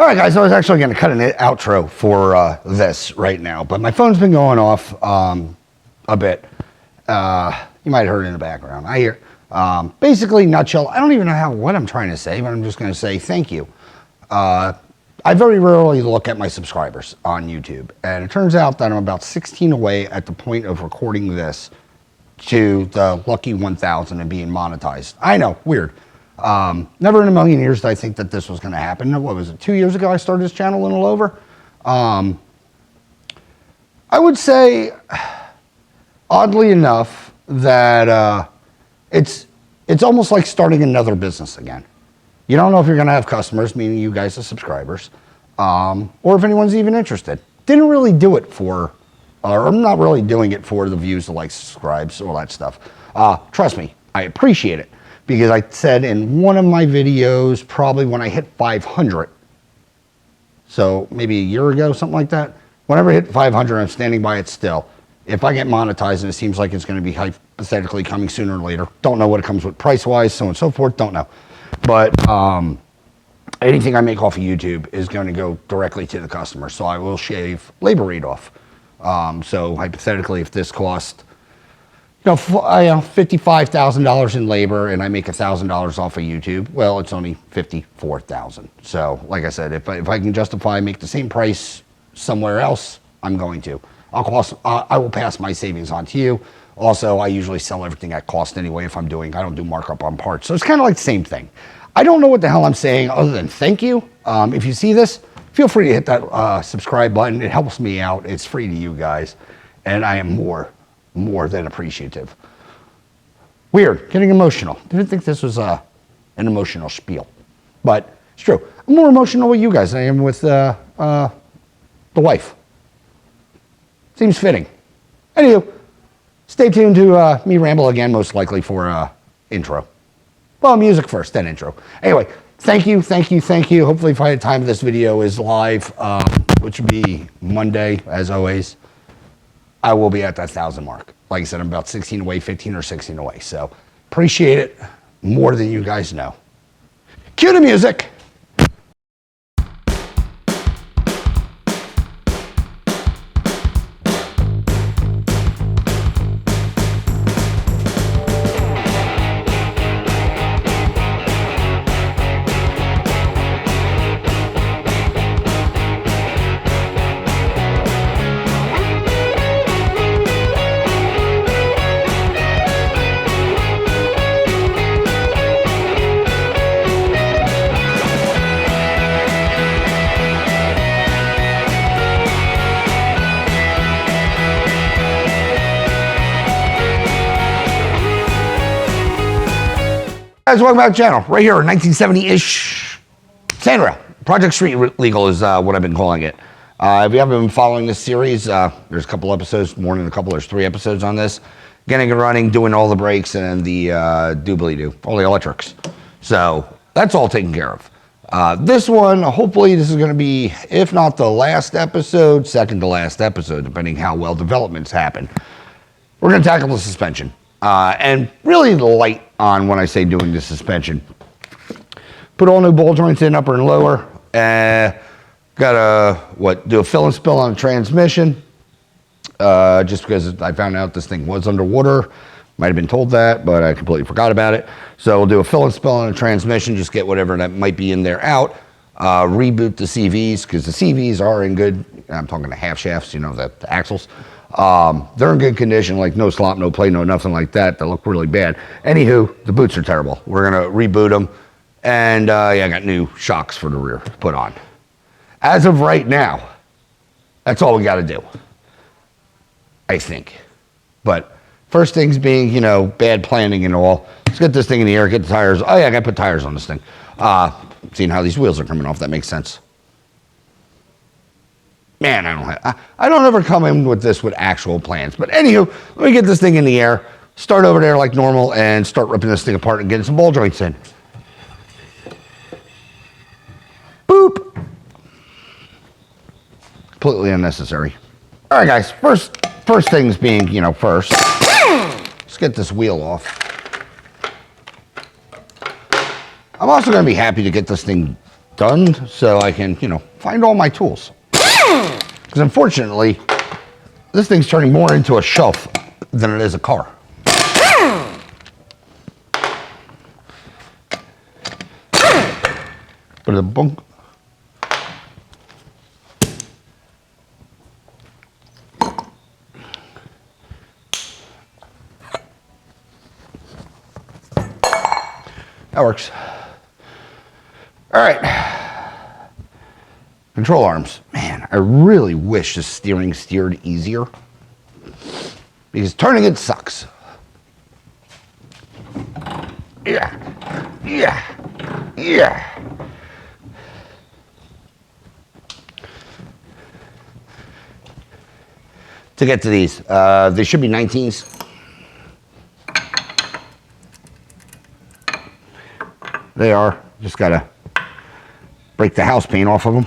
All right, guys, I was actually going to cut an outro for this right now, but my phone's been going off a bit. You might have heard it in the background. I hear. Basically, nutshell, I don't even know what I'm trying to say, but I'm just going to say thank you. I very rarely look at my subscribers on YouTube, and it turns out that I'm about 16 away at the point of recording this to the lucky 1,000 and being monetized. I know, weird. Never in a million years did I think that this was going to happen. What was it, 2 years ago I started this channel, a little over? I would say, oddly enough, that it's almost like starting another business again. You don't know if you're going to have customers, meaning you guys as subscribers, or if anyone's even interested. Didn't really do it for, or I'm not really doing it for the views, the likes, subscribes, all that stuff. Trust me, I appreciate it. Because I said in one of my videos, probably when I hit 500, so maybe a year ago, something like that, whenever I hit 500, I'm standing by it still. If I get monetized and it seems like it's going to be hypothetically coming sooner or later, don't know what it comes with price-wise, so on and so forth, don't know. But anything I make off of YouTube is going to go directly to the customer, so I will shave labor rate off. So hypothetically, if this cost $55,000 in labor and I make $1,000 off of YouTube, well, it's only $54,000. So like I said, if I can justify make the same price somewhere else, I'm going to. I will pass my savings on to you. Also, I usually sell everything at cost anyway if I don't do markup on parts. So it's kind of like the same thing. I don't know what the hell I'm saying other than thank you. If you see this, feel free to hit that subscribe button. It helps me out. It's free to you guys. And I am more than appreciative. Weird, getting emotional. Didn't think this was an emotional spiel, but it's true. I'm more emotional with you guys than I am with the wife. Seems fitting. Anywho, stay tuned to me ramble again, most likely for intro. Well, music first, then intro. Anyway, thank you. Hopefully, if I had time, this video is live, which would be Monday, as always. I will be at that 1,000 mark. Like I said, I'm about 16 away, 15 or 16 away. So appreciate it more than you guys know. Cue the music. Guys, welcome back to the channel. Right here, 1970-ish Sandrail. Project Street Legal is what I've been calling it. If you haven't been following this series, there's a couple episodes, more than a couple, there's 3 episodes on this. Getting it running, doing all the brakes and the doobly-doo, all the electrics. So that's all taken care of. This one, hopefully this is going to be, if not the last episode, second to last episode, depending how well developments happen. We're going to tackle the suspension. And really light on when I say doing the suspension. Put all new ball joints in, upper and lower. Got do a fill and spill on the transmission. Just because I found out this thing was underwater. Might have been told that, but I completely forgot about it. So we'll do a fill and spill on the transmission, just get whatever that might be in there out. Reboot the CVs, because the CVs are in good, I'm talking the half shafts, the axles. They're in good condition, like no slop, no play, no nothing like that. They look really bad. Anywho, the boots are terrible. We're going to reboot them. And I got new shocks for the rear put on. As of right now, that's all we got to do, I think. But first things being, bad planning and all. Let's get this thing in the air, get the tires. Oh yeah, I got to put tires on this thing. Seeing how these wheels are coming off, that makes sense. Man, I don't ever come in with this with actual plans. But anywho, let me get this thing in the air, start over there like normal, and start ripping this thing apart and getting some ball joints in. Boop. Completely unnecessary. All right, guys. First things being, first. Let's get this wheel off. I'm also going to be happy to get this thing done so I can, find all my tools. Because unfortunately, this thing's turning more into a shelf than it is a car. But the bunk. That works. All right. Control arms. Man, I really wish the steering steered easier. Because turning it sucks. Yeah. To get to these, they should be 19s. They are. Just gotta break the house paint off of them.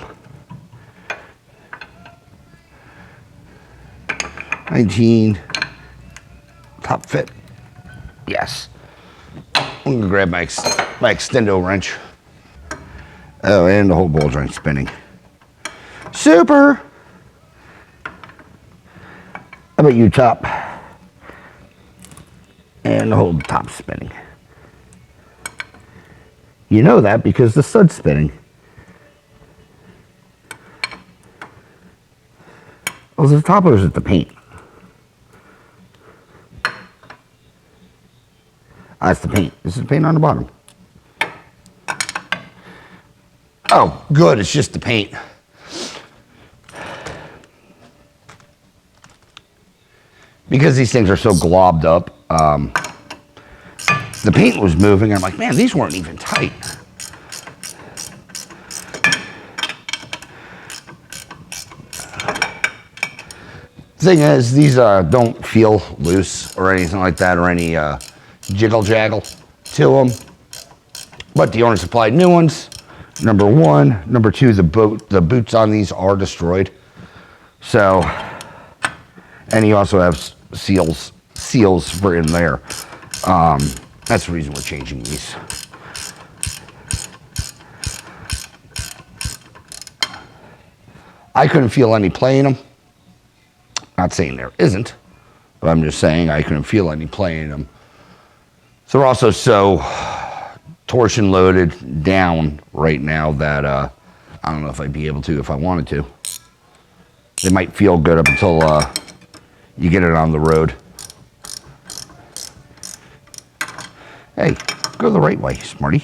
19. Top fit. Yes. I'm gonna grab my extendo wrench. Oh, and the whole ball joint spinning. Super. How about you, top? And the whole top spinning. You know that because the stud's spinning. Oh, is it the top or is it the paint? That's the paint. This is paint on the bottom. Oh, good. It's just the paint. Because these things are so globbed up, the paint was moving. I'm like, man, these weren't even tight. Thing is, these don't feel loose or anything like that, or any jiggle jaggle to them. But the owner supplied new ones. Number one. Number two, the boots on these are destroyed. So, and you also have seals for in there. That's the reason we're changing these. I couldn't feel any play in them. Not saying there isn't, but I'm just saying I couldn't feel any play in them. So they're also so torsion loaded down right now that I don't know if I'd be able to if I wanted to. They might feel good up until you get it on the road. Hey, go the right way, smarty.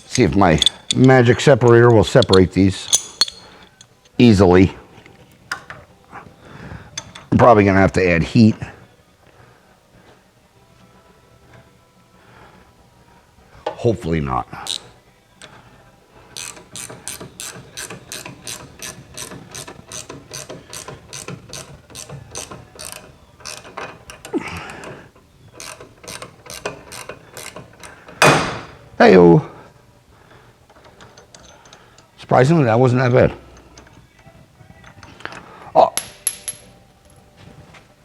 See if my magic separator will separate these easily. I'm probably gonna have to add heat. Hopefully not. Hey-o. Surprisingly, that wasn't that bad. Oh,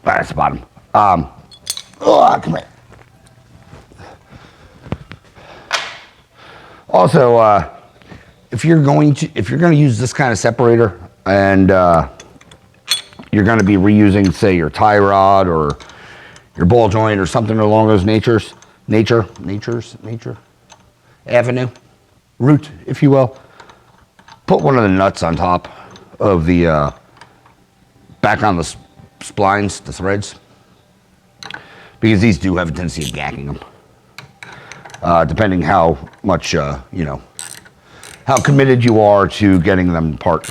that's the bottom. Oh, come here. Also, if you're going to use this kind of separator and you're going to be reusing, say, your tie rod or your ball joint or something along those avenue, route, if you will, put one of the nuts on top of the back on the splines, the threads, because these do have a tendency of gacking them. Depending how much, how committed you are to getting them apart.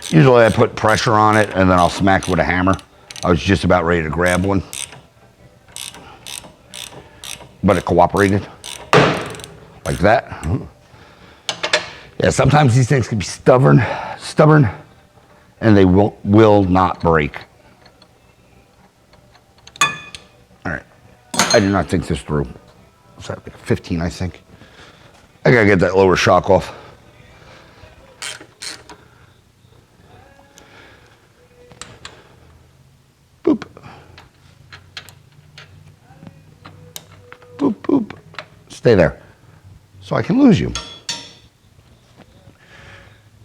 Usually I put pressure on it and then I'll smack it with a hammer. I was just about ready to grab one, but it cooperated, like that. Yeah, sometimes these things can be stubborn, and they will not break. All right, I did not think this through. What's that, like 15, I think? I gotta get that lower shock off. Stay there. So I can lose you.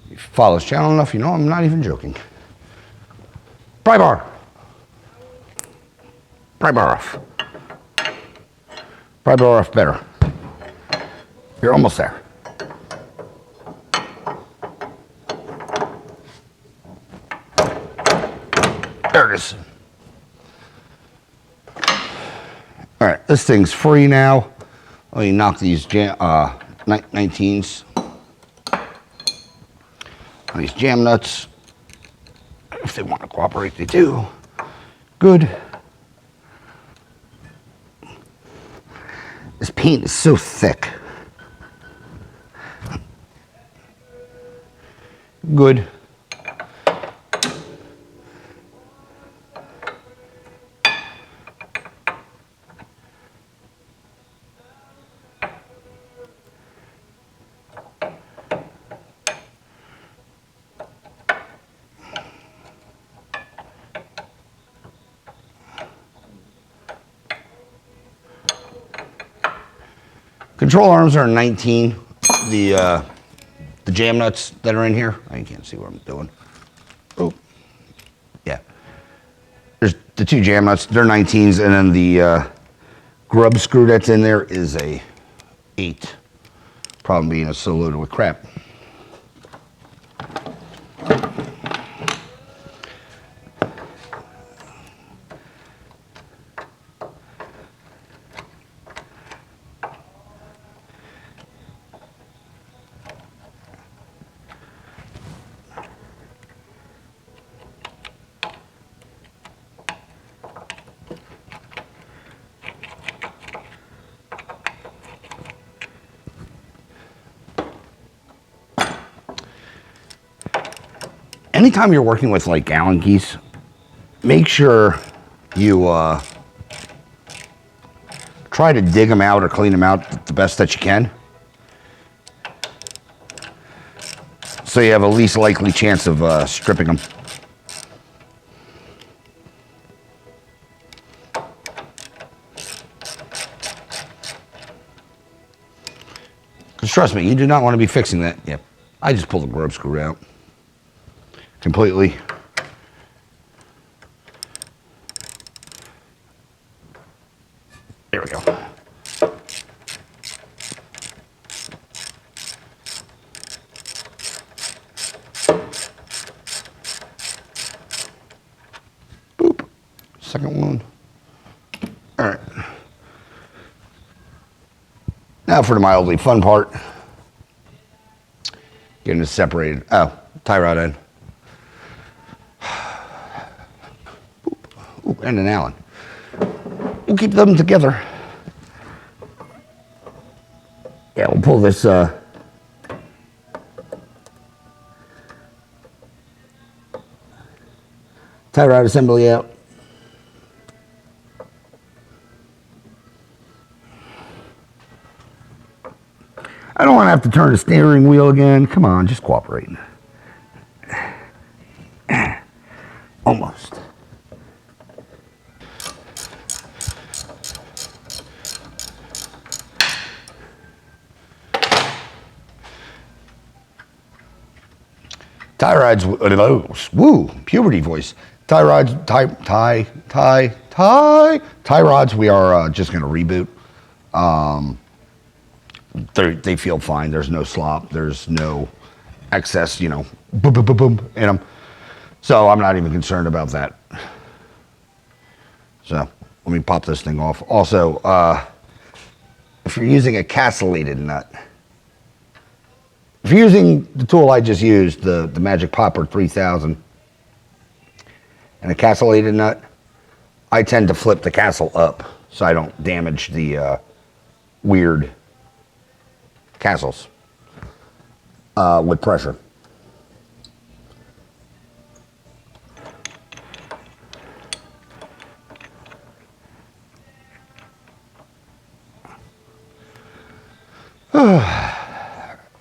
If you follow this channel enough, you know I'm not even joking. Pry bar. Pry bar off. Pry bar off better. You're almost there. There it is. All right, this thing's free now. Let me knock these 19s. These jam nuts. If they want to cooperate, they do. Good. This paint is so thick. Good. Control arms are 19. The jam nuts that are in here. I can't see what I'm doing. Oh, yeah. There's the two jam nuts. They're 19s, and then the grub screw that's in there is a 8. Problem being it's so loaded with crap. Anytime you're working with like Allen keys, make sure you try to dig them out or clean them out the best that you can, so you have a least likely chance of stripping them. Because trust me, you do not want to be fixing that. Yep, I just pulled the grub screw out completely. There we go. Boop. Second one. All right. Now for the mildly fun part. Getting it separated. Oh, tie rod end. And an Allen. We'll keep them together. Yeah, we'll pull this tie rod assembly out. I don't want to have to turn the steering wheel again. Come on, just cooperate. Almost. Tie rods, woo, puberty voice. Tie rods, tie rods, we are just going to reboot. They feel fine. There's no slop. There's no excess, boom, boom, boom, boom in them. So I'm not even concerned about that. So let me pop this thing off. Also, if you're using a castellated nut, if you're using the tool I just used, the Magic Popper 3000, and a castellated nut, I tend to flip the castle up so I don't damage the weird castles with pressure.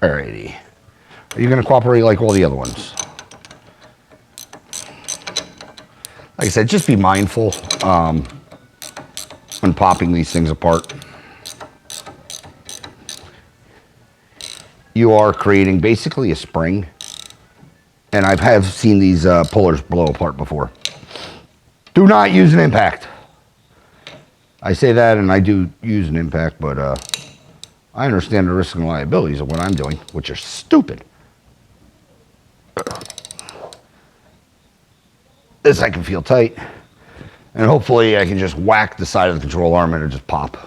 Alrighty. Are you going to cooperate like all the other ones? Like I said, just be mindful when popping these things apart. you are creating basically a spring. And I have seen these pullers blow apart before. Do not use an impact. I say that, and I do use an impact, but I understand the risks and liabilities of what I'm doing, which are stupid. This I can feel tight, and hopefully I can just whack the side of the control arm and it'll just pop.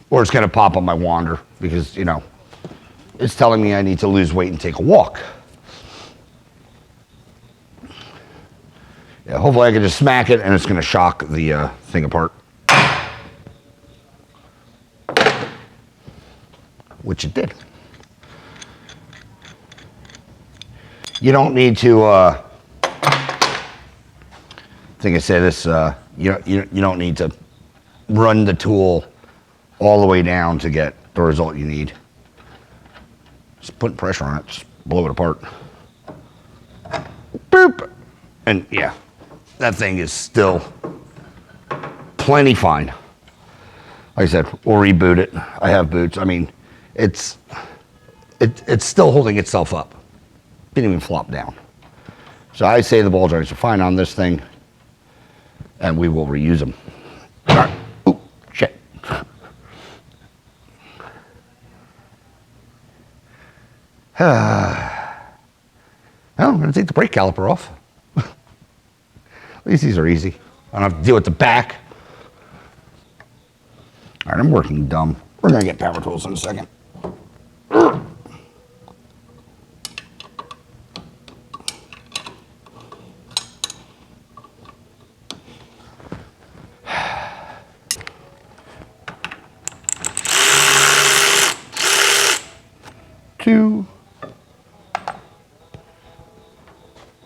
Or it's gonna pop on my wander because, you know, it's telling me I need to lose weight and take a walk. Yeah, hopefully I can just smack it and it's gonna shock the thing apart. Which it did. You don't need to, I think I said this, you don't need to run the tool all the way down to get the result you need. Just putting pressure on it, just blow it apart. Boop! And yeah, that thing is still plenty fine. Like I said, we'll reboot it. I have boots. I mean, it's still holding itself up. Didn't even flop down. So I say the ball joints are fine on this thing, and we will reuse them. All right. Ooh, shit. Well, I'm going to take the brake caliper off. At least these are easy. I don't have to deal with the back. All right, I'm working dumb. We're going to get power tools in a second.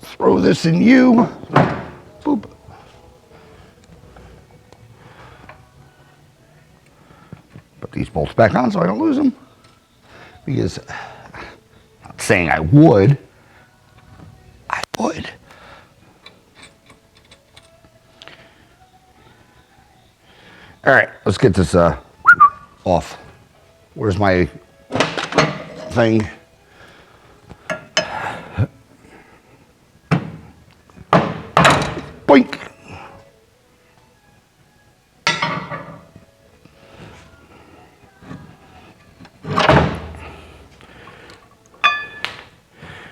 Throw this in you. Boop. Put these bolts back on so I don't lose them. Because I'm not saying I would. I would. All right, let's get this off. Where's my thing? Boink.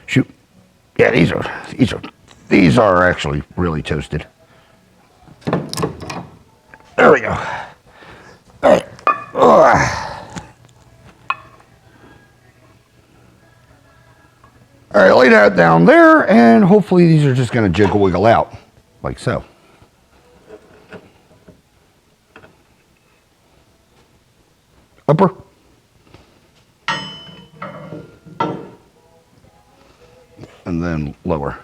Shoot. Yeah, these are actually really toasted. There we go. All right. All right, lay that down there, and hopefully these are just going to jiggle wiggle out, like so. Upper. And then lower.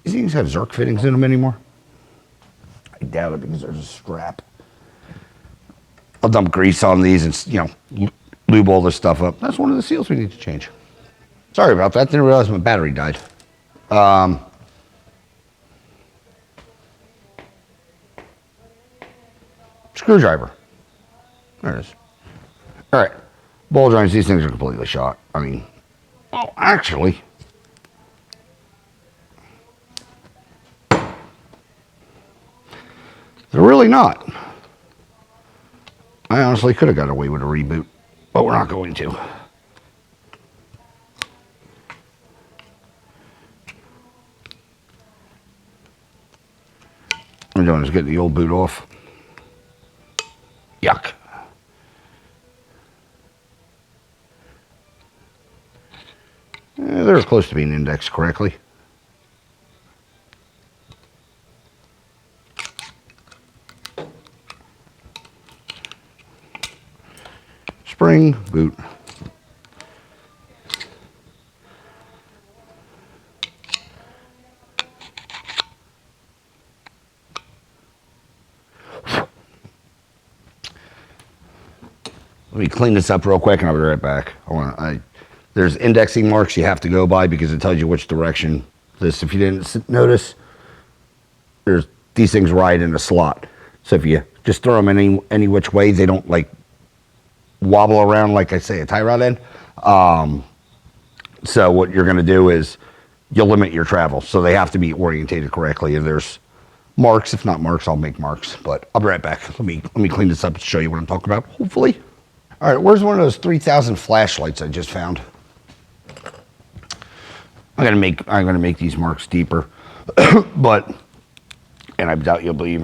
These things have Zerk fittings in them anymore? I doubt it because there's a strap. I'll dump grease on these and, you know, lube all this stuff up. That's one of the seals we need to change. Sorry about that. Didn't realize my battery died. Screwdriver. There it is. All right. Ball joints, these things are completely shot. I mean, oh, actually. They're really not. I honestly could have got away with a reboot, but we're not going to. What I'm doing is getting the old boot off. Yuck. They're close to being indexed correctly. Spring, boot. Let me clean this up real quick and I'll be right back. There's indexing marks you have to go by because it tells you which direction this, if you didn't notice, there's these things ride in a slot. So if you just throw them any which way, they don't like wobble around like I say a tie rod end. So what you're going to do is you'll limit your travel. So they have to be orientated correctly. If there's marks, if not marks, I'll make marks. But I'll be right back. Let me clean this up and show you what I'm talking about, hopefully. All right, where's one of those 3,000 flashlights I just found? I'm gonna make these marks deeper, but, and I doubt you'll be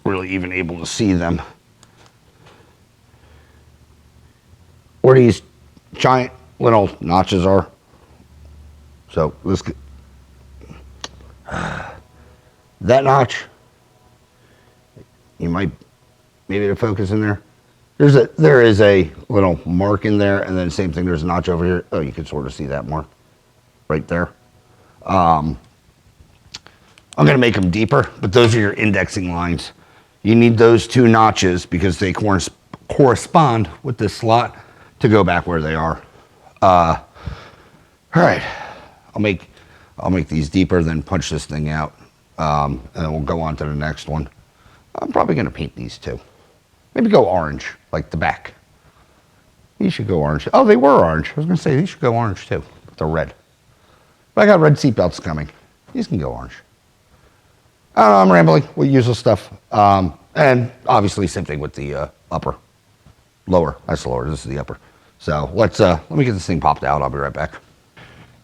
really even able to see them. Where these giant little notches are. So let's get that notch. You might maybe to focus in there. There is a little mark in there, and then same thing. There's a notch over here. Oh, you can sort of see that mark right there. I'm going to make them deeper, but those are your indexing lines. You need those two notches because they correspond with this slot to go back where they are. All right, I'll make these deeper, then punch this thing out, and then we'll go on to the next one. I'm probably going to paint these two. Maybe go orange, like the back. These should go orange. Oh, they were orange. I was going to say these should go orange too. They're red. But I got red seatbelts coming. These can go orange. I don't know, I'm rambling with useless stuff. And obviously same thing with the upper. Lower. That's the lower. This is the upper. So let me get this thing popped out. I'll be right back.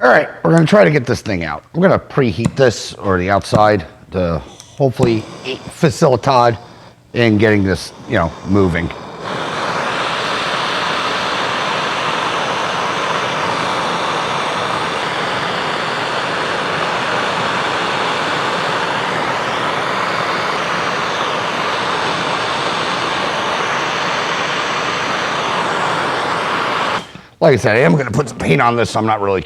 All right, we're going to try to get this thing out. I'm going to preheat this or the outside to hopefully facilitate in getting this, moving. Like I said, I am going to put some paint on this, so I'm not really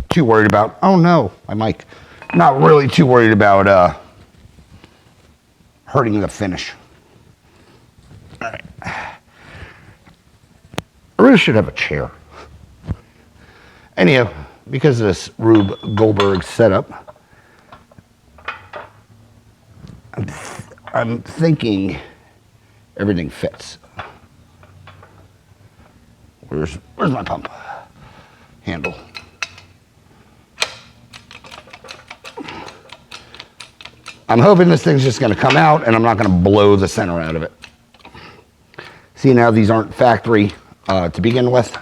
too worried about, oh no, my mic. Not really too worried about hurting the finish. All right. I really should have a chair. Anyhow, because of this Rube Goldberg setup, I'm thinking everything fits. Where's my pump handle? I'm hoping this thing's just going to come out and I'm not going to blow the center out of it. See, now these aren't factory to begin with.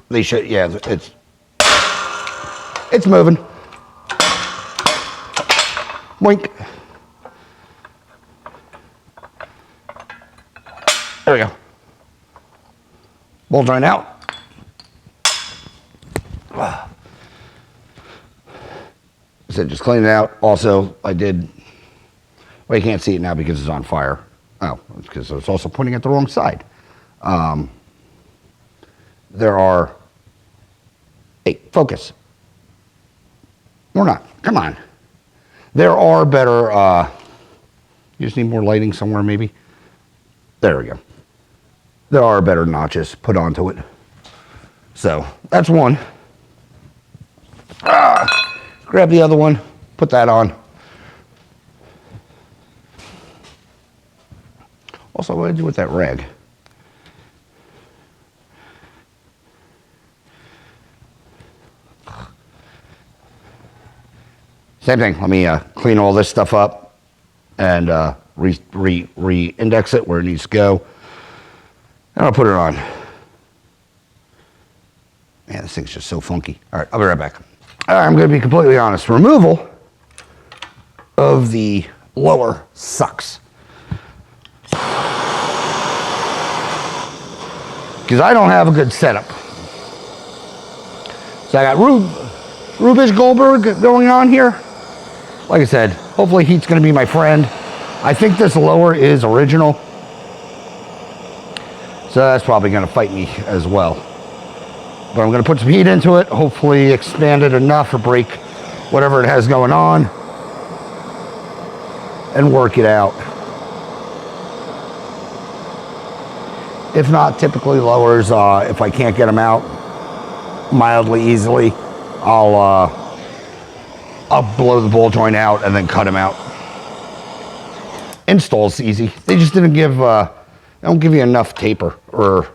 They should, yeah, it's moving. Boink. There we go. Bolt right out. So just clean it out. Also, I did, well, you can't see it now because it's on fire. Oh, because it's also pointing at the wrong side. There are, hey, focus. Or not, come on. There are better, you just need more lighting somewhere maybe. There we go. There are better notches put onto it. So that's one. Grab the other one, put that on. Also, what do I do with that rag? Same thing. Let me clean all this stuff up and re-index it where it needs to go. And I'll put it on. Man, this thing's just so funky. All right, I'll be right back. All right, I'm going to be completely honest. Removal of the lower sucks. Because I don't have a good setup. So I got Rubish Goldberg going on here. Like I said, hopefully heat's going to be my friend. I think this lower is original. So that's probably going to fight me as well. But I'm going to put some heat into it, hopefully expand it enough or break whatever it has going on and work it out. If not, typically lowers, if I can't get them out, mildly easily, I'll blow the ball joint out and then cut them out. Install's easy. They just didn't give, they don't give you enough taper or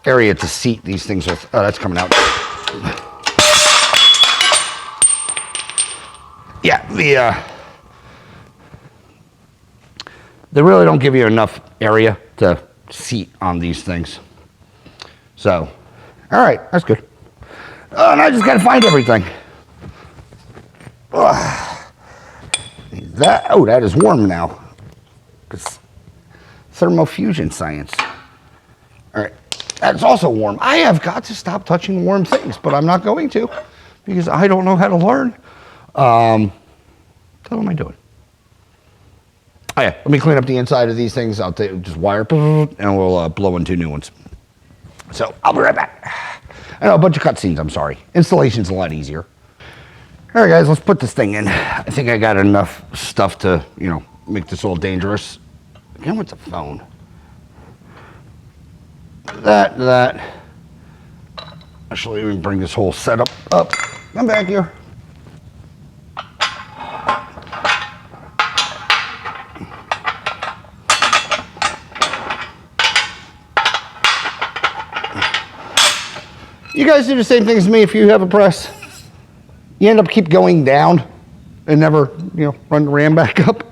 area to seat these things with. Oh, that's coming out. Yeah, they really don't give you enough area to seat on these things. So, all right, that's good. And I just got to find everything. That is warm now. It's thermofusion science. All right, that's also warm. I have got to stop touching warm things, but I'm not going to because I don't know how to learn. What am I doing? Oh yeah, let me clean up the inside of these things. I'll just wire and we'll blow in 2 new ones. So I'll be right back. I know, a bunch of cutscenes, I'm sorry. Installation's a lot easier. All right, guys, let's put this thing in. I think I got enough stuff to, make this all dangerous. Again with the phone. That. Actually, let me bring this whole setup up. Come back here. You guys do the same thing as me if you have a press. You end up keep going down and never, run the RAM back up.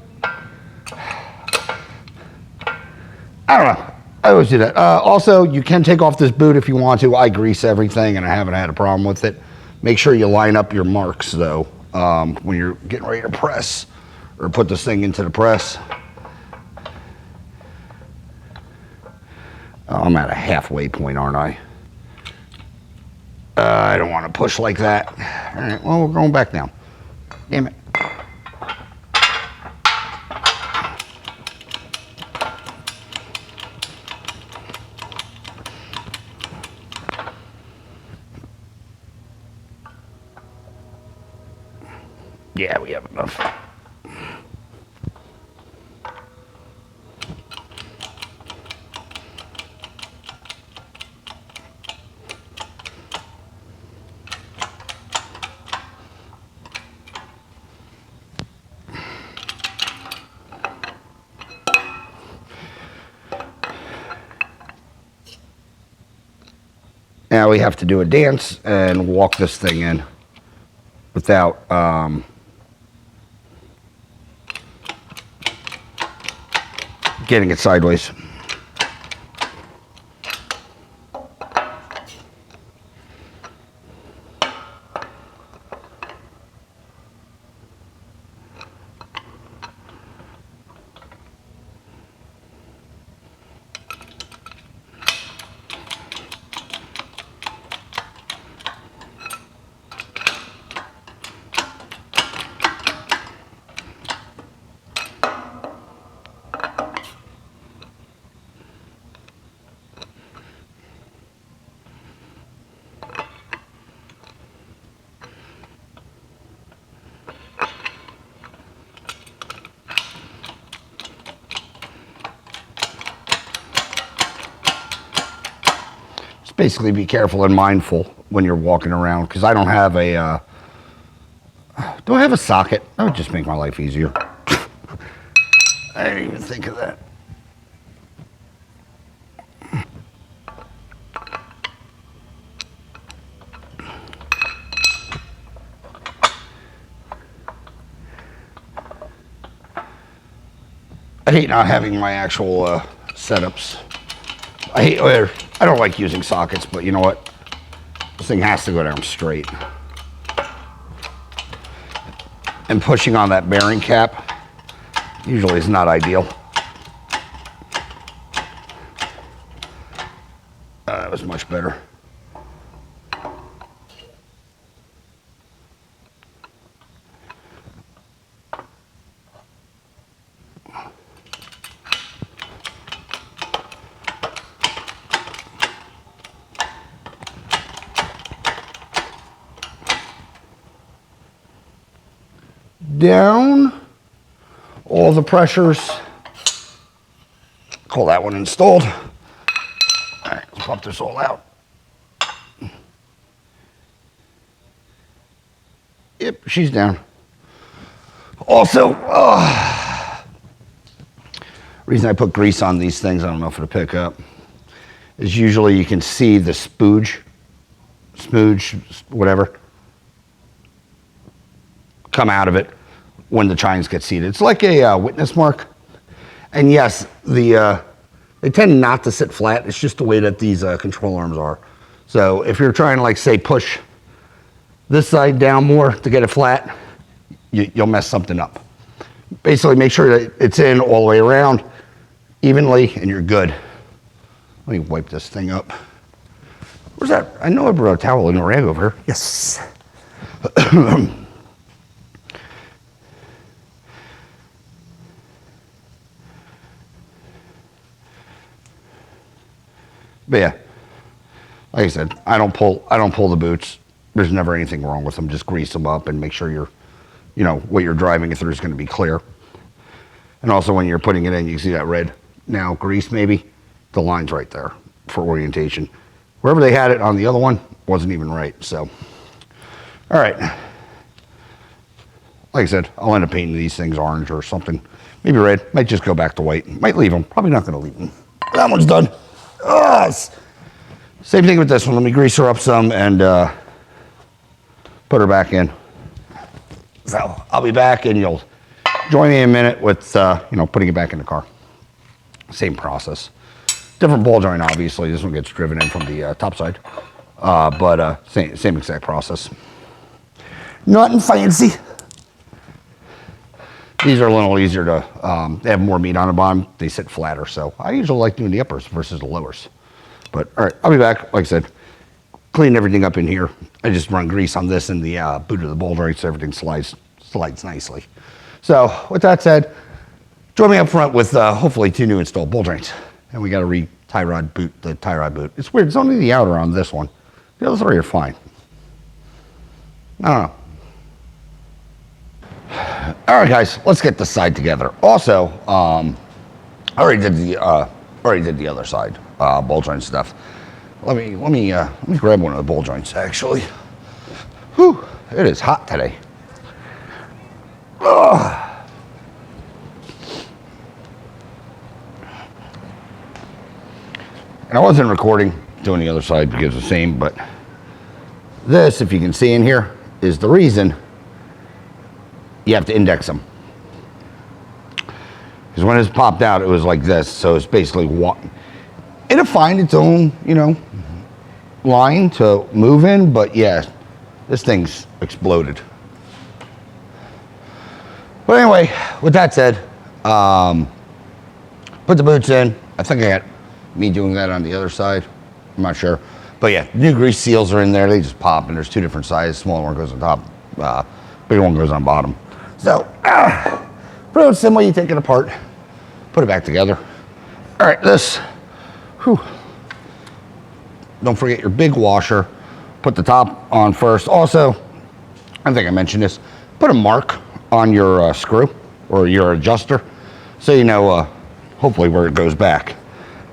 I don't know. I always do that. Also, you can take off this boot if you want to. I grease everything and I haven't had a problem with it. Make sure you line up your marks though when you're getting ready to press or put this thing into the press. Oh, I'm at a halfway point, aren't I? I don't want to push like that. All right, well, we're going back down. Damn it. Yeah, we have enough. Now we have to do a dance and walk this thing in without getting it sideways. Basically be careful and mindful when you're walking around because I don't have a do I have a socket? That would just make my life easier. I didn't even think of that. I hate not having my actual setups. I don't like using sockets, but you know what? This thing has to go down straight. And pushing on that bearing cap usually is not ideal. That was much better. Down all the pressures. Call that one installed. All right, let's pop this all out. Yep, she's down. Also, reason I put grease on these things, I don't know if it'll pick up, is usually you can see the smooge, whatever, come out of it when the chines get seated. It's like a witness mark. And yes, they tend not to sit flat. It's just the way that these control arms are. So if you're trying to, like, say, push this side down more to get it flat, you'll mess something up. Basically, make sure that it's in all the way around evenly, and you're good. Let me wipe this thing up. Where's that? I know I brought a towel and a rag over here. Yes. But yeah, like I said, I don't pull the boots. There's never anything wrong with them. Just grease them up and make sure what you're driving through is going to be clear. And also when you're putting it in, you can see that red now grease maybe. The line's right there for orientation. Wherever they had it on the other one wasn't even right. So, all right. Like I said, I'll end up painting these things orange or something. Maybe red. Might just go back to white. Might leave them. Probably not going to leave them. That one's done. Same thing with this one. Let me grease her up some and put her back in. So I'll be back and you'll join me in a minute with putting it back in the car. Same process. Different ball joint, obviously. This one gets driven in from the top side, but same exact process. Nothing fancy. These are a little easier to, they have more meat on the bottom. They sit flatter, so I usually like doing the uppers versus the lowers. But all right, I'll be back. Like I said, clean everything up in here. I just run grease on this and the boot of the ball joint so everything slides nicely. So with that said, join me up front with hopefully 2 new installed ball joints. And we got to tie rod boot. It's weird. It's only the outer on this one. The other 3 are fine. I don't know. All right, guys, let's get this side together. Also, I already did the other side ball joint stuff. Let me grab one of the ball joints. Actually, whew, it is hot today. Ugh. And I wasn't recording doing the other side because it's the same, but this, if you can see in here, is the reason you have to index them. Because when it's popped out, it was like this. So it's basically it'll find its own, line to move in. But yeah, this thing's exploded. But anyway, with that said, put the boots in. I think I got me doing that on the other side. I'm not sure. But yeah, new grease seals are in there. They just pop, and there's 2 different sizes. Smaller one goes on top, bigger one goes on bottom. So, pretty much similar. You take it apart, put it back together. All right, this, whew. Don't forget your big washer. Put the top on first. Also, I think I mentioned this, put a mark on your screw or your adjuster so you know, hopefully where it goes back.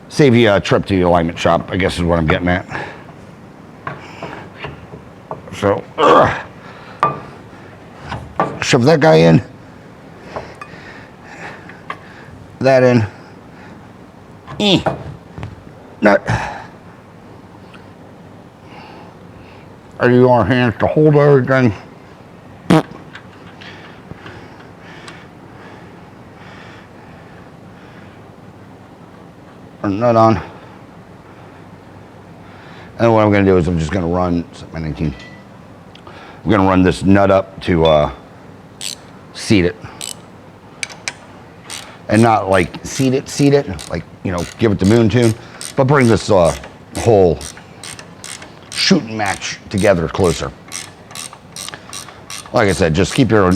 Save you a trip to the alignment shop, I guess is what I'm getting at. So, shove that guy in, that in, nut. I use our hands to hold everything. Put a nut on. And what I'm going to do is I'm just going to run, I'm going to run this nut up to seat it. And not like seat it, like, give it the moon tune, but bring this whole shooting match together closer. Like I said, just keep your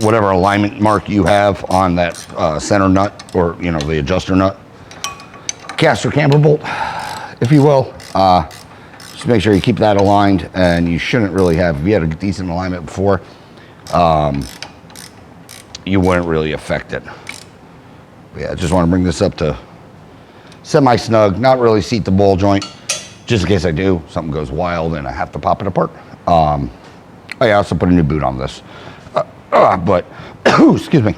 whatever alignment mark you have on that center nut or, the adjuster nut. Caster camber bolt, if you will. Just make sure you keep that aligned, and you shouldn't really have, if you had a decent alignment before, you wouldn't really affect it. But yeah, I just want to bring this up to semi-snug, not really seat the ball joint, just in case I do, something goes wild and I have to pop it apart. I also put a new boot on this. But, excuse me.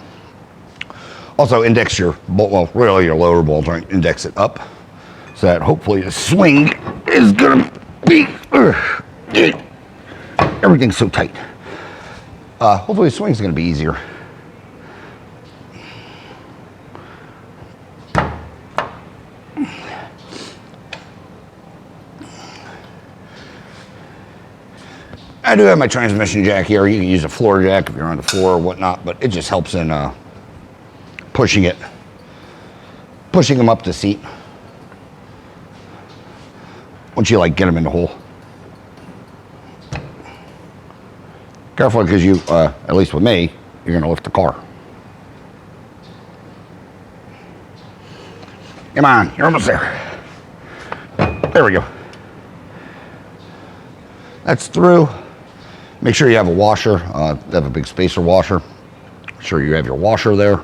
Also index your bolt, well, really your lower ball joint, index it up so that hopefully the swing is gonna be, everything's so tight. Hopefully the swing's gonna be easier. I do have my transmission jack here. You can use a floor jack if you're on the floor or whatnot, but it just helps in pushing them up the seat. Once you like get them in the hole. Careful, because you, at least with me, you're gonna lift the car. Come on, you're almost there. There we go. That's through. Make sure you have a washer, have a big spacer washer. Make sure you have your washer there.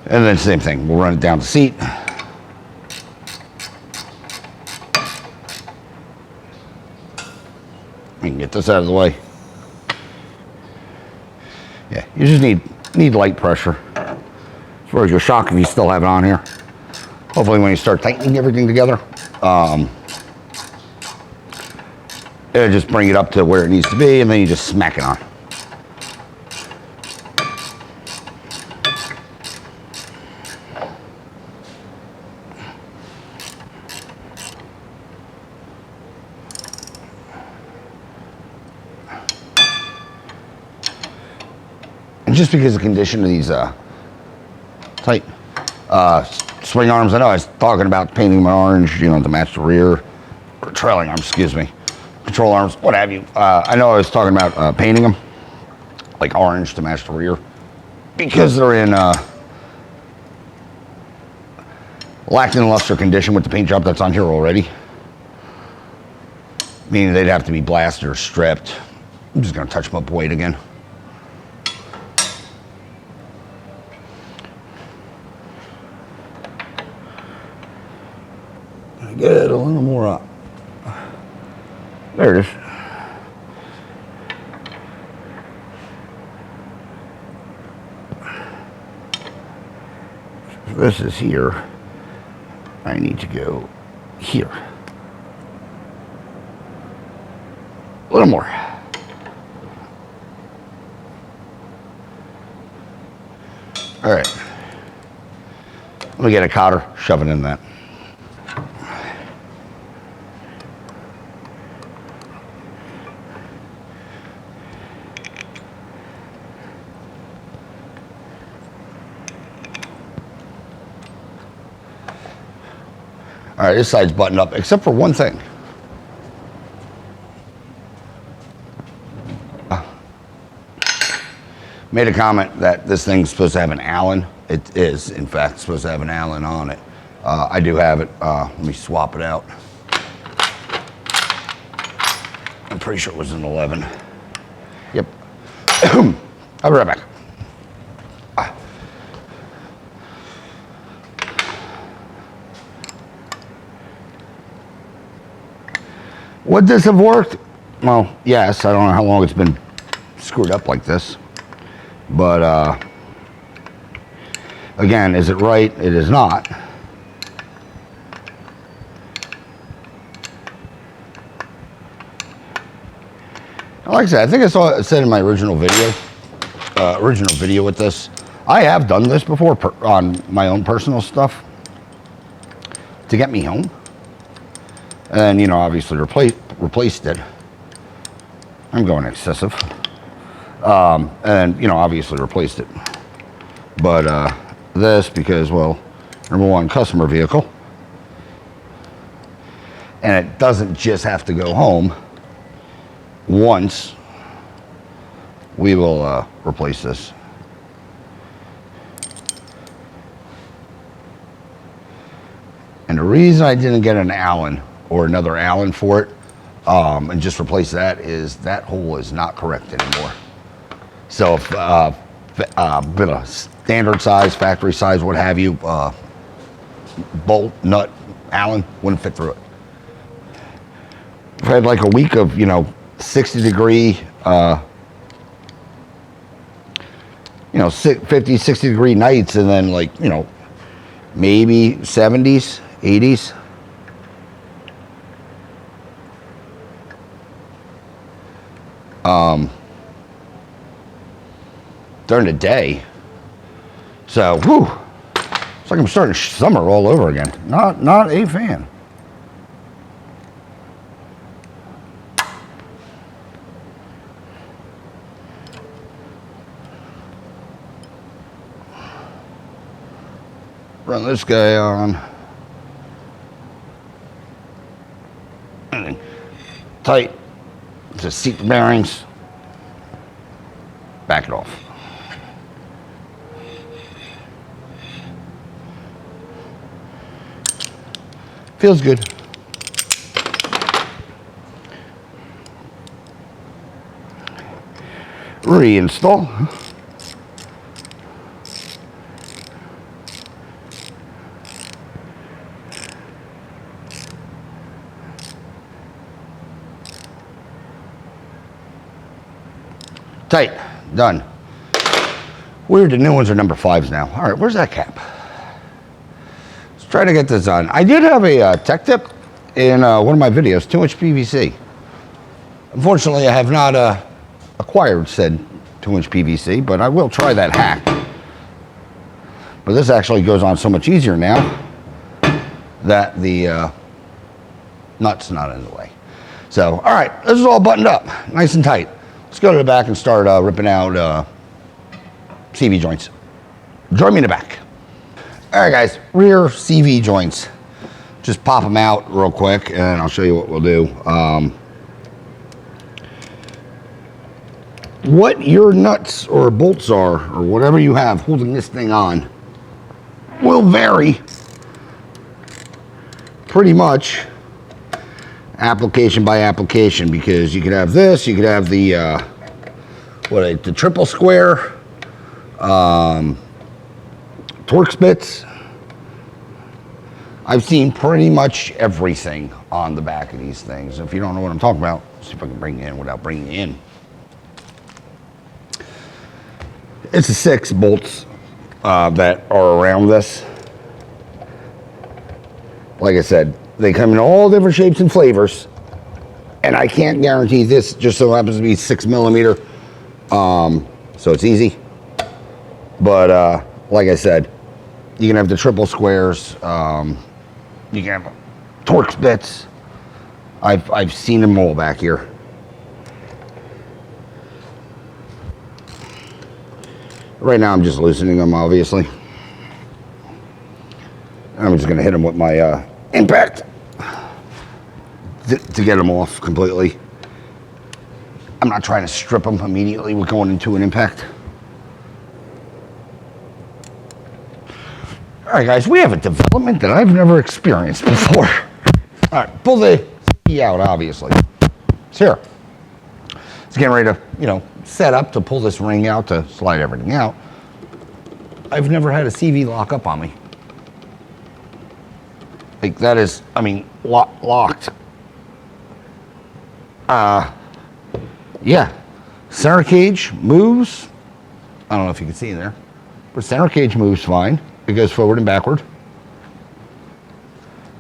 And then same thing, we'll run it down the seat. We can get this out of the way. Yeah, you just need light pressure. As far as your shock, if you still have it on here. Hopefully when you start tightening everything together, it'll just bring it up to where it needs to be, and then you just smack it on. And just because of the condition of these tight swing arms, I know I was talking about painting them orange, you know, to match the rear, or trailing arms, excuse me. Control arms, what have you. I know I was talking about painting them like orange to match the rear because they're in lackluster condition with the paint job that's on here already. Meaning they'd have to be blasted or stripped. I'm just gonna touch them up weight again. Get it a little more up. There it is. So this is here. I need to go here. A little more. All right. Let me get a cotter, shove it in that. All right, this side's buttoned up, except for one thing. Made a comment that this thing's supposed to have an Allen. It is, in fact, supposed to have an Allen on it. I do have it. Let me swap it out. I'm pretty sure it was an 11. Yep. I'll be right back. Would this have worked? Well, yes. I don't know how long it's been screwed up like this. But, again, is it right? It is not. Like I said, I think I saw it said in my original video with this. I have done this before on my own personal stuff to get me home. And, you know, obviously replaced it. I'm going excessive. And, you know, obviously replaced it. But this, because, well, number one, customer vehicle. And it doesn't just have to go home. Once, we will replace this. And the reason I didn't get an Allen or another Allen for it and just replace that is that hole is not correct anymore. So if bit of standard size, factory size, what have you, bolt, nut, Allen wouldn't fit through it. I've had like a week of, 60 degree, 50, 60 degree nights, and then like, maybe 70s, 80s. During the day. So, whew, it's like I'm starting summer all over again. Not a fan. Run this guy on. And then tight. Just seat bearings. Back it off. Feels good. Reinstall. Tight. Done. Weird, the new ones are number 5s now. All right, where's that cap? Let's try to get this on. I did have a tech tip in one of my videos, 2-inch PVC. Unfortunately, I have not acquired said 2-inch PVC, but I will try that hack. But this actually goes on so much easier now that the nut's not in the way. So, all right, this is all buttoned up, nice and tight. Let's go to the back and start ripping out CV joints. Join me in the back. All right, guys, rear CV joints. Just pop them out real quick, and I'll show you what we'll do. What your nuts or bolts are, or whatever you have holding this thing on, will vary pretty much application by application, because you could have this, you could have the the triple square torque spits. I've seen pretty much everything on the back of these things. If you don't know what I'm talking about, let's see if I can bring it in without bringing it in. It's the 6 bolts that are around this. Like I said, they come in all different shapes and flavors, and I can't guarantee this just so happens to be 6 millimeter, so it's easy. But like I said, you can have the triple squares, you can have torque spits. I've seen them all back here. Right now I'm just loosening them, obviously. I'm just gonna hit them with my impact to get them off completely. I'm not trying to strip them immediately with going into an impact. All right, guys, we have a development that I've never experienced before. All right, pull the CV out, obviously. It's here. It's getting ready to, set up to pull this ring out to slide everything out. I've never had a CV lock up on me. Like that is, locked. Yeah, center cage moves. I don't know if you can see in there, but center cage moves fine. It goes forward and backward,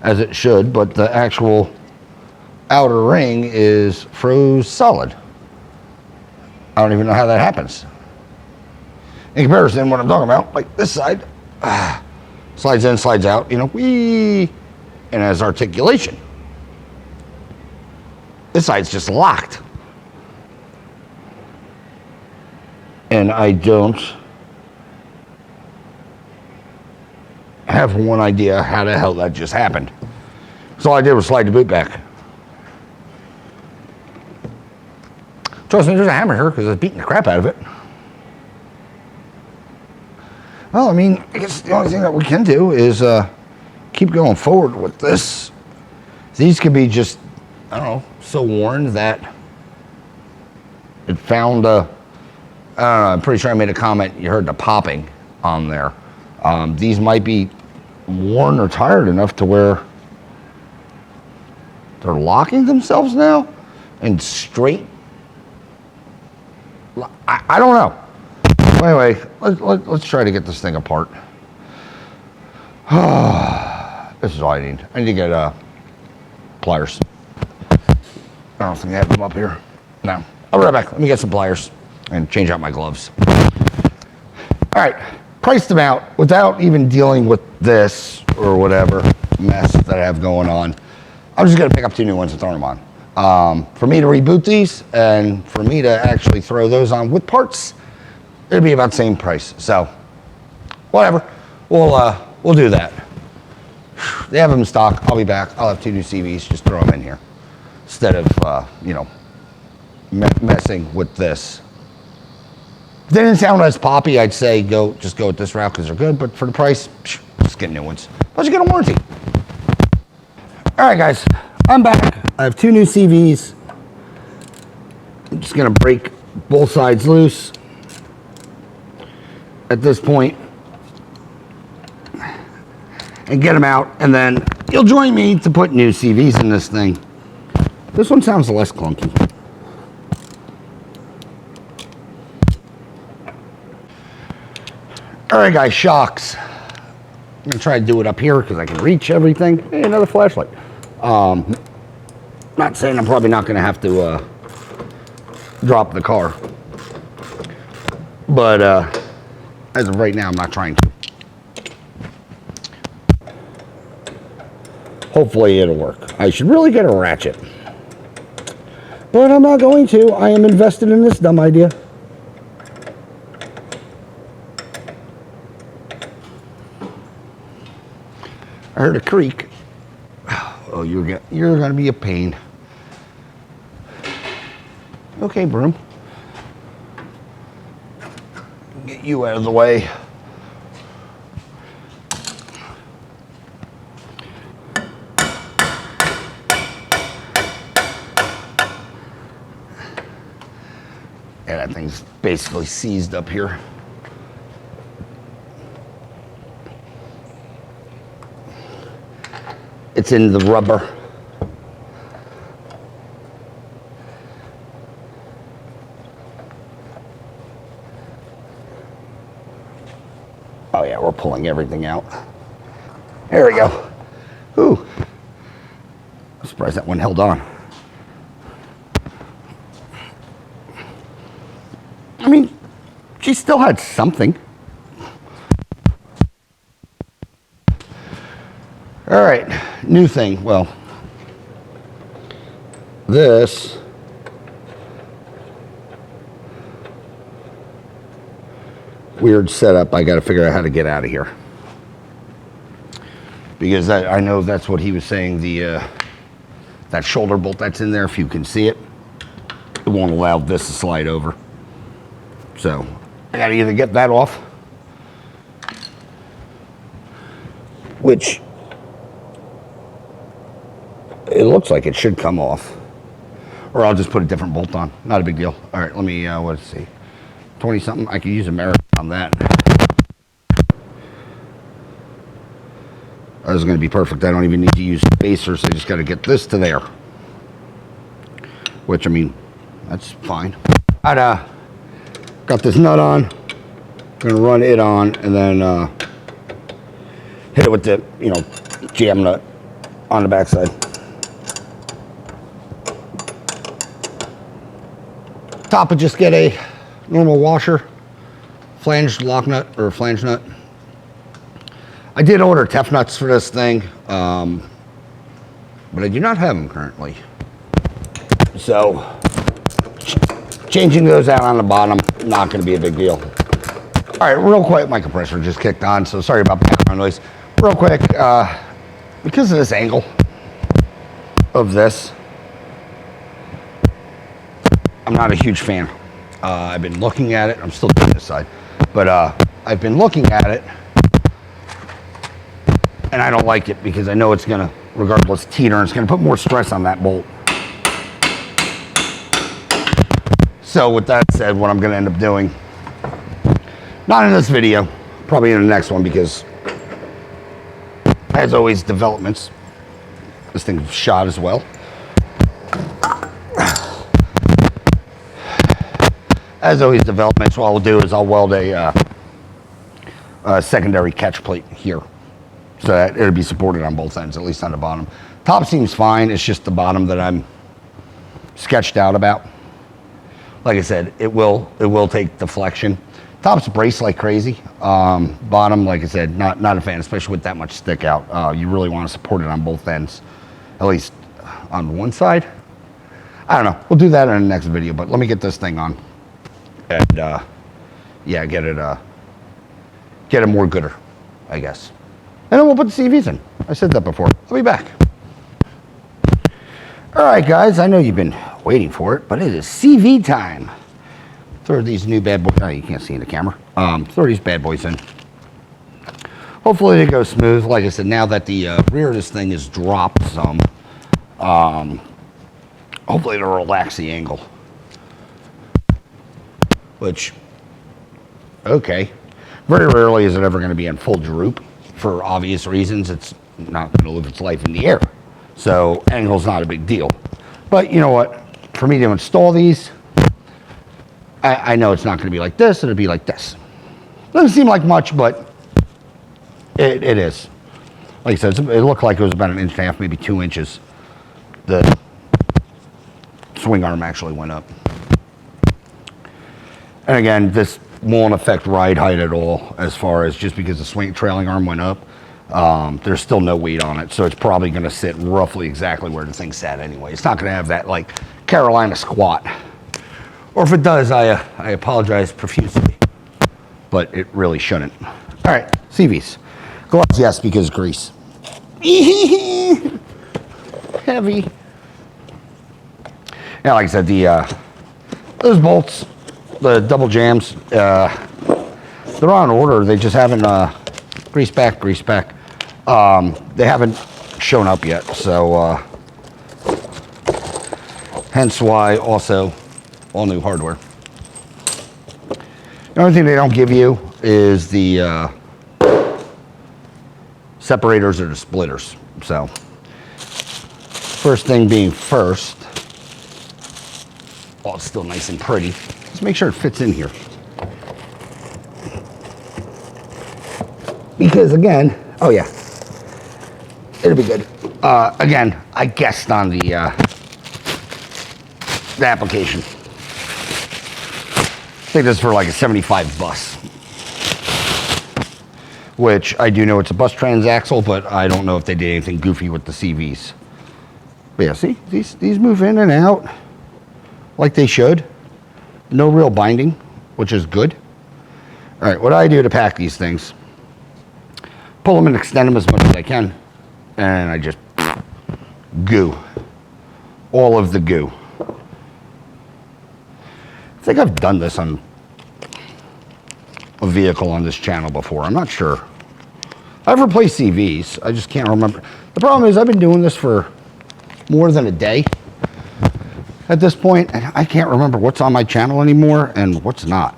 as it should, but the actual outer ring is froze solid. I don't even know how that happens. In comparison, what I'm talking about, like this side, slides in, slides out, and has articulation. This side's just locked. And I don't have one idea how the hell that just happened. So all I did was slide the boot back. Trust me, there's a hammer here because I was beating the crap out of it. Well, I guess the only thing that we can do is keep going forward with this. These could be just, so worn that it found I don't know, I'm pretty sure I made a comment, you heard the popping on there. These might be worn or tired enough to where they're locking themselves now and straight. I don't know. Anyway, let's try to get this thing apart. This is all I need. I need to get pliers. I don't think they have them up here. No. I'll be right back. Let me get some pliers and change out my gloves. All right. Priced them out without even dealing with this or whatever mess that I have going on. I'm just going to pick up 2 new ones and throw them on. For me to reboot these and for me to actually throw those on with parts, it'd be about the same price. So, whatever. We'll do that. They have them in stock. I'll be back. I'll have 2 new CVs. Just throw them in here instead of messing with this. If they didn't sound as poppy, I'd say just go with this route because they're good. But for the price, just get new ones. Plus you get a warranty. All right, guys, I'm back. I have 2 new CVs. I'm just gonna break both sides loose at this point and get them out, and then you'll join me to put new CVs in this thing. This one sounds less clunky. All right, guys, shocks. I'm gonna try to do it up here because I can reach everything. Hey, another flashlight. Not saying I'm probably not gonna have to drop the car, but as of right now, I'm not trying to. Hopefully it'll work. I should really get a ratchet, but I'm not going to. I am invested in this dumb idea. I heard a creak. Oh, you're gonna be a pain. Okay, broom. Get you out of the way. Yeah, that thing's basically seized up here. It's in the rubber. Oh yeah, we're pulling everything out. There we go. Ooh. I'm surprised that one held on. I mean, she still had something. All right, new thing. Well, this weird setup, I got to figure out how to get out of here. Because I know that's what he was saying, that shoulder bolt that's in there, if you can see it, it won't allow this to slide over. So I got to either get that off, which it looks like it should come off, or I'll just put a different bolt on. Not a big deal. All right, let me, let's see, 20 something. I could use a mirror on that. This is going to be perfect. I don't even need to use spacers. I just got to get this to there, which, I mean, that's fine. I got this nut on. Going to run it on and then hit it with the, jam nut on the backside. Top would just get a normal washer, flanged lock nut or flange nut. I did order Tef nuts for this thing, but I do not have them currently. So changing those out on the bottom, not going to be a big deal. All right, real quick, my compressor just kicked on, so sorry about background noise. Real quick, because of this angle of this, I'm not a huge fan. I've been looking at it. I'm still doing this side, but I've been looking at it, and I don't like it because I know it's gonna, regardless, teeter, and it's gonna put more stress on that bolt. So with that said, what I'm gonna end up doing, not in this video, probably in the next one, because as always, developments, this thing's shot as well. as always, developments, what I'll do is I'll weld a secondary catch plate here, so that it'll be supported on both ends, at least on the bottom. Top seems fine. It's just the bottom that I'm sketched out about. Like I said, it will take deflection. Top's braced like crazy. Bottom, like I said, not a fan, especially with that much stick out. You really want to support it on both ends, at least on one side. I don't know. We'll do that in the next video, but let me get this thing on, and yeah, get it more gooder, I guess. And then we'll put the CVs in. I said that before. I'll be back. All right, guys, I know you've been waiting for it, but it is CV time. Throw these new bad boys, oh, you can't see in the camera. Throw these bad boys in. Hopefully they go smooth. Like I said, now that the rear of this thing is dropped some, hopefully it'll relax the angle. Which, okay. Very rarely is it ever going to be in full droop. For obvious reasons, it's not going to live its life in the air. So angle's not a big deal. But you know what? For me to install these, I know it's not going to be like this. It'll be like this. Doesn't seem like much, but it is. Like I said, it looked like it was about 1.5 inches, maybe 2 inches. The swing arm actually went up. And again, this won't affect ride height at all, as far as just because the trailing arm went up. There's still no weight on it, so it's probably going to sit roughly exactly where the thing sat anyway. It's not going to have that like Carolina squat, or if it does, I apologize profusely, but it really shouldn't. All right, CVs, gloves, yes, because grease. Heavy. Yeah, like I said, those bolts, the double jams, they're on order. They just haven't grease back. They haven't shown up yet, so hence why also all new hardware. The only thing they don't give you is the separators or the splitters. So first thing being first, while it's still nice and pretty, just make sure it fits in here. Because again, oh yeah, it'll be good. Again, I guessed on the application. I think this is for like a 75 bus. Which I do know it's a bus transaxle, but I don't know if they did anything goofy with the CVs. But yeah, see, these move in and out like they should. No real binding, which is good. All right, what I do to pack these things, pull them and extend them as much as I can, and I just goo. All of the goo. I think I've done this on a vehicle on this channel before. I'm not sure. I've replaced CVs. I just can't remember. The problem is I've been doing this for more than a day at this point, and I can't remember what's on my channel anymore and what's not.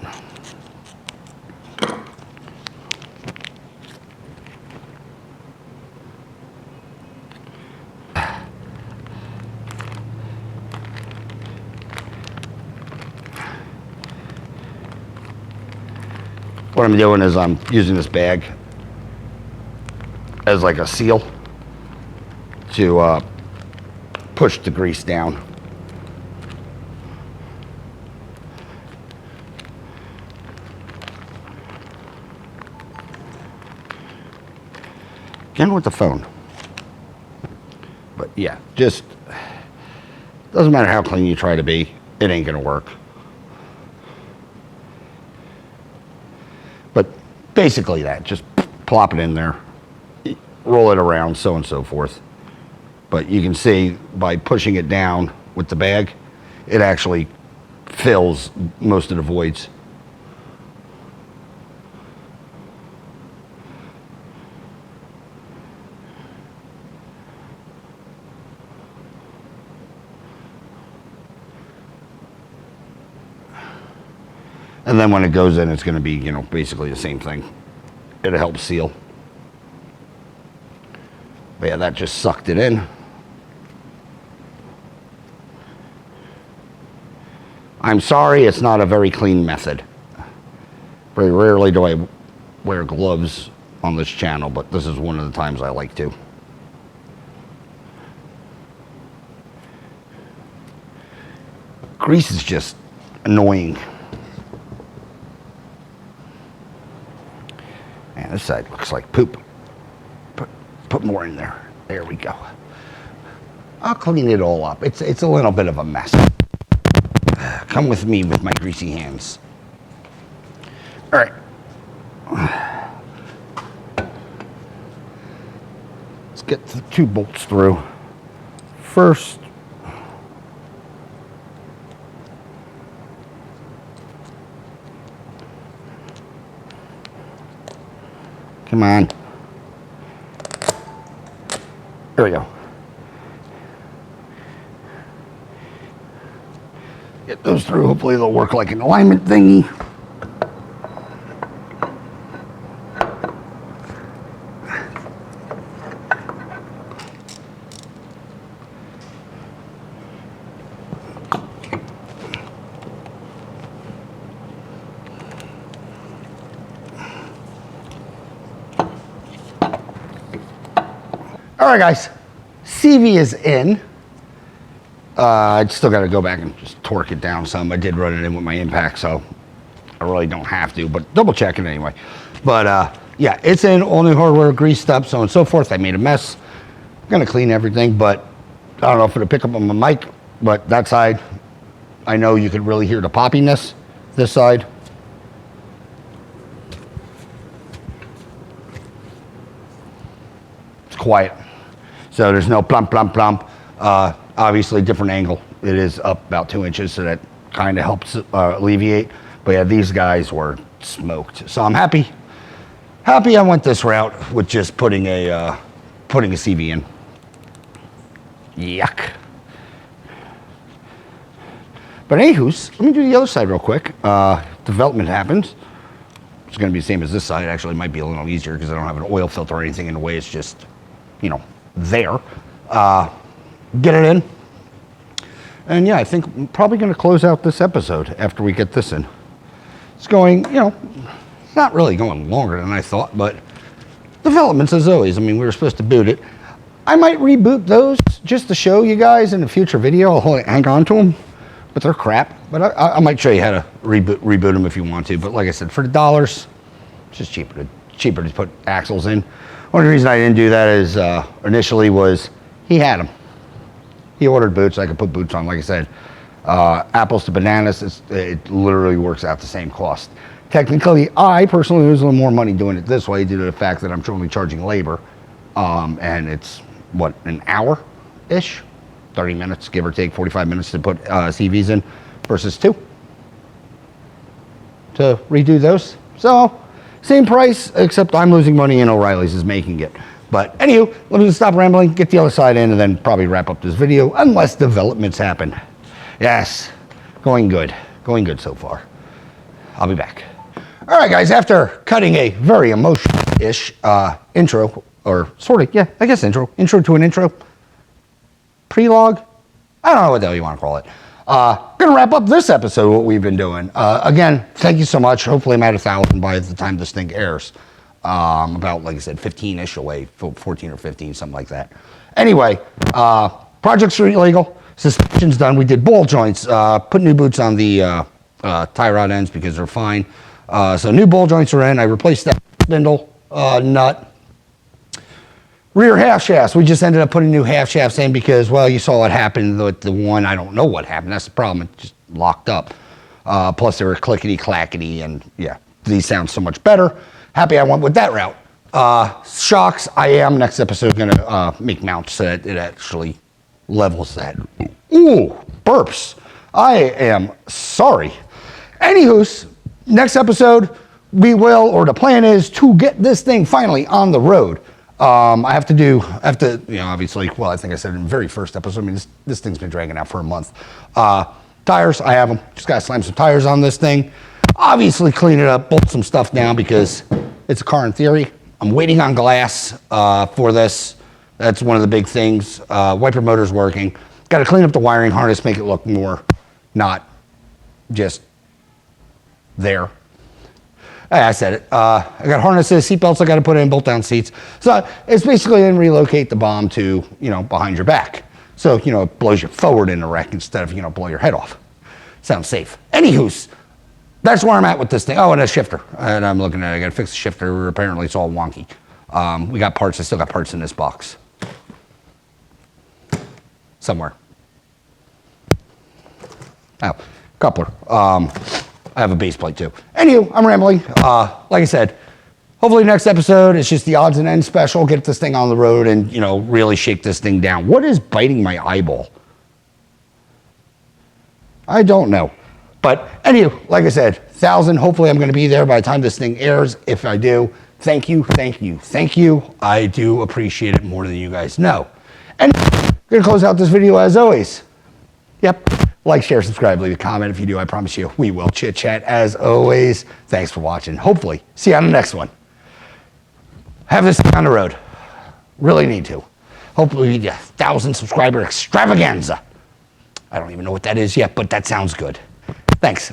What I'm doing is I'm using this bag as like a seal to push the grease down. Again with the phone. But yeah, just doesn't matter how clean you try to be, it ain't gonna work. But basically that, just plop it in there, roll it around, so on and so forth. But you can see by pushing it down with the bag, it actually fills most of the voids. And then when it goes in, it's going to be, you know, basically the same thing. It'll help seal. But yeah, that just sucked it in. I'm sorry, it's not a very clean method. Very rarely do I wear gloves on this channel, but this is one of the times I like to. Grease is just annoying. Man, this side looks like poop. Put more in there. There we go. I'll clean it all up. It's a little bit of a mess. Come with me with my greasy hands. All right. Let's get the 2 bolts through. First, come on. There we go. Get those through. Hopefully they'll work like an alignment thingy. All right, guys, CV is in. I still got to go back and just torque it down some. I did run it in with my impact, so I really don't have to, but double check it anyway. But yeah, it's in, all new hardware, greased up, so on and so forth. I made a mess. I'm gonna clean everything, but I don't know if it'll pick up on my mic, but that side, I know you could really hear the poppiness. This side. It's quiet. So there's no plump, plump, plump. Obviously different angle. It is up about 2 inches, so that kind of helps alleviate. But yeah, these guys were smoked. So I'm happy I went this route with just putting a CV in. Yuck. But anywho's, let me do the other side real quick. Development happens. It's gonna be the same as this side. Actually, it might be a little easier because I don't have an oil filter or anything in the way. It's just, you know, there. Get it in. And yeah, I think I'm probably gonna close out this episode after we get this in. It's going, you know, not really going longer than I thought, but developments as always. I mean, we were supposed to boot it. I might reboot those just to show you guys in a future video. I'll hang on to them, but they're crap. But I might show you how to reboot them if you want to. But like I said, for the dollars, it's just cheaper to put axles in. Only reason I didn't do that is initially was he had them. He ordered boots. I could put boots on, like I said. Apples to bananas, it literally works out the same cost. Technically, I personally lose a little more money doing it this way due to the fact that I'm only charging labor. And it's, what, an hour-ish? 30 minutes, give or take, 45 minutes to put CVs in versus 2 to redo those. So, same price, except I'm losing money and O'Reilly's is making it. But anywho, let me just stop rambling, get the other side in, and then probably wrap up this video, unless developments happen. Yes, going good so far. I'll be back. All right, guys, after cutting a very emotional-ish intro, or sort of, yeah, I guess intro to an intro, pre-log, I don't know what the hell you want to call it. Gonna wrap up this episode, what we've been doing. Again, thank you so much. Hopefully I'm at 1,000 by the time this thing airs. About, like I said, 15-ish away, 14 or 15, something like that. Anyway, project street legal, suspension's done. We did ball joints, put new boots on the tie rod ends because they're fine. So new ball joints are in. I replaced that spindle nut. Rear half shafts, we just ended up putting new half shafts in because, well, you saw what happened with the one. I don't know what happened. That's the problem. It just locked up. Plus, they were clickety-clackety, and yeah, these sound so much better. Happy I went with that route. Shocks, I am next episode going to make mounts so that it actually levels that. Ooh, burps. I am sorry. Anywho's, next episode, we will, or the plan is to get this thing finally on the road. I have to, you know, obviously, well, I think I said in the very first episode, I mean, this thing's been dragging out for a month. Tires, I have them. Just got to slam some tires on this thing. Obviously, clean it up, bolt some stuff down because it's a car in theory. I'm waiting on glass for this. That's one of the big things. Wiper motor's working. Got to clean up the wiring harness, make it look more not just there. I said it. I got harnesses, seatbelts I got to put in, bolt-down seats. So it's basically then relocate the bomb to, behind your back. So, it blows you forward in the wreck instead of, blow your head off. Sounds safe. Anywho's, that's where I'm at with this thing. Oh, and a shifter. And I'm looking at it. I got to fix the shifter. Apparently, it's all wonky. We got parts. I still got parts in this box. Somewhere. Oh, coupler. I have a base plate too. Anywho, I'm rambling. Like I said, hopefully next episode it's just the odds and ends special. Get this thing on the road and, really shake this thing down. What is biting my eyeball? I don't know. But anywho, like I said, 1,000. Hopefully I'm going to be there by the time this thing airs. If I do, thank you, thank you, thank you. I do appreciate it more than you guys know. And I'm going to close out this video as always. Yep. Like, share, subscribe, leave a comment. If you do, I promise you, we will chit chat as always. Thanks for watching. Hopefully, see you on the next one. Have this thing on the road. Really need to. Hopefully, we get 1,000 subscriber extravaganza. I don't even know what that is yet, but that sounds good. Thanks.